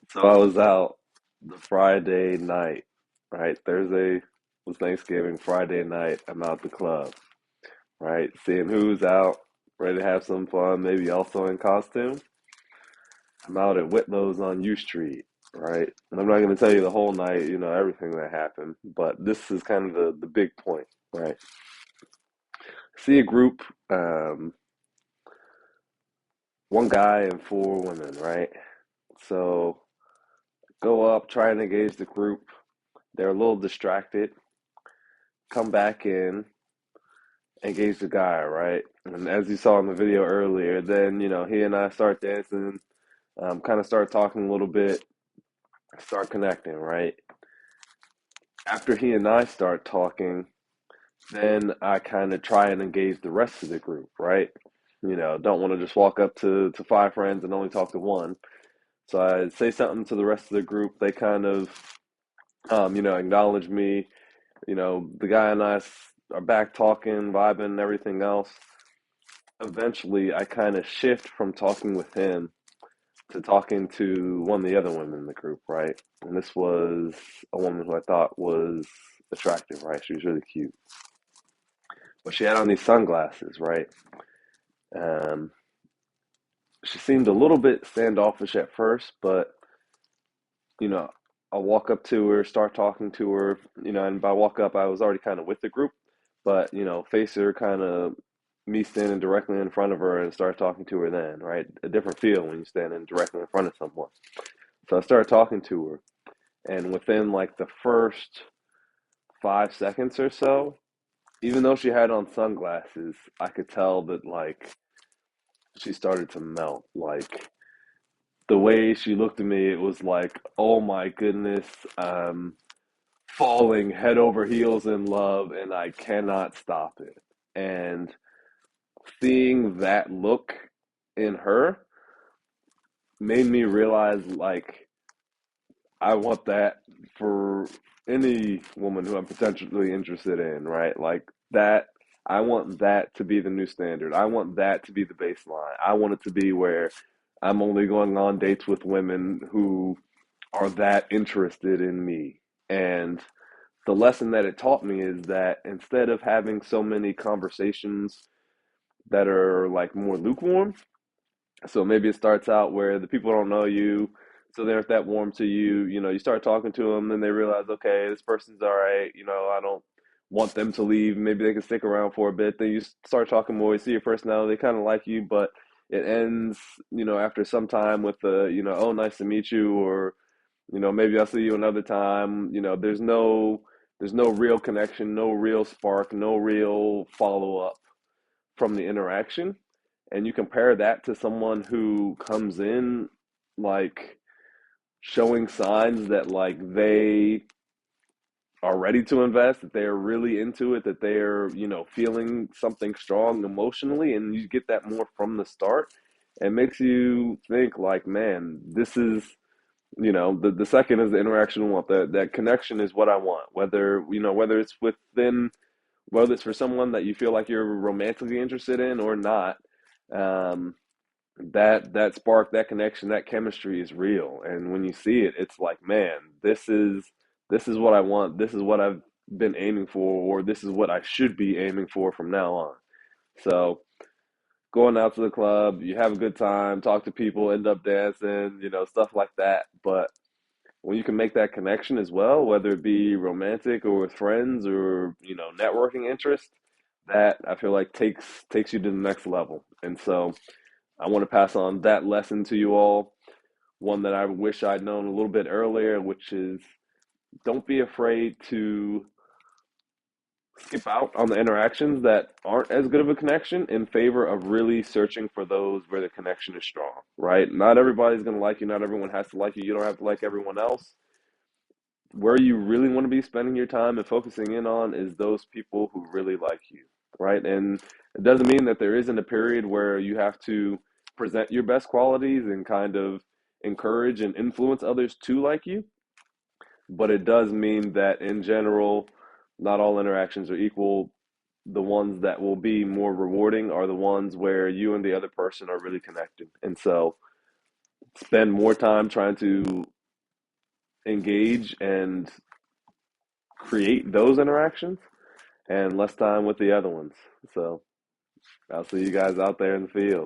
So I was out the Friday night, right? Thursday was Thanksgiving. Friday night, I'm out the club, right? Seeing who's out, ready to have some fun, maybe also in costume. I'm out at Whitlow's on U Street, right? And I'm not going to tell you the whole night, everything that happened, but this is kind of the big point, right? See a group, um, one guy and four women, right? So go up, try and engage the group. They're a little distracted. Come back in, engage the guy, right? And as you saw in the video earlier, then he and I start dancing, kind of start talking a little bit, start connecting, right? After he and I start talking, then I kind of try and engage the rest of the group, right? Don't want to just walk up to five friends and only talk to one. So I say something to the rest of the group. They kind of, acknowledge me. The guy and I are back talking, vibing, and everything else. Eventually, I kind of shift from talking with him to talking to one of the other women in the group, right? And this was a woman who I thought was attractive, right? She was really cute. But she had on these sunglasses, right? Um, she seemed a little bit standoffish at first, but you know, I'll walk up to her, start talking to her, and by walk up, I was already kind of with the group, but face her kind of me standing directly in front of her and start talking to her then, right? A different feel when you're standing directly in front of someone. So I started talking to her, and within like the first 5 seconds or so, even though she had on sunglasses, I could tell that like she started to melt. Like the way she looked at me, it was like, oh my goodness, falling head over heels in love, and I cannot stop it. And seeing that look in her made me realize, like, I want that for any woman who I'm potentially interested in, right? Like, that, I want that to be the new standard. I want that to be the baseline. I want it to be where I'm only going on dates with women who are that interested in me. And the lesson that it taught me is that instead of having so many conversations that are like more lukewarm, so maybe it starts out where the people don't know you, so they're not that warm to you. You start talking to them, then they realize, okay, this person's all right. I don't want them to leave. Maybe they can stick around for a bit. Then you start talking more, you see your personality, they kind of like you, but it ends, after some time with the, oh, nice to meet you, or maybe I'll see you another time. There's no real connection, no real spark, no real follow up from the interaction. And you compare that to someone who comes in like showing signs that like they are ready to invest, that they're really into it, that they're, feeling something strong emotionally, and you get that more from the start. It makes you think like, man, this is the second is the interaction I want. That connection is what I want. Whether it's within, whether it's for someone that you feel like you're romantically interested in or not, um, that spark, that connection, that chemistry is real. And when you see it, it's like, man, this is what I want. This is what I've been aiming for, or this is what I should be aiming for from now on. So going out to the club, you have a good time, talk to people, end up dancing, stuff like that. But when you can make that connection as well, whether it be romantic or with friends or networking interest, that I feel like takes you to the next level. And so I want to pass on that lesson to you all. One that I wish I'd known a little bit earlier, which is don't be afraid to skip out on the interactions that aren't as good of a connection in favor of really searching for those where the connection is strong, right? Not everybody's going to like you. Not everyone has to like you. You don't have to like everyone else. Where you really want to be spending your time and focusing in on is those people who really like you, right? And it doesn't mean that there isn't a period where you have to present your best qualities and kind of encourage and influence others to like you, but it does mean that in general, not all interactions are equal. the ones that will be more rewarding are the ones where you and the other person are really connected. And so spend more time trying to engage and create those interactions and less time with the other ones. So I'll see you guys out there in the field.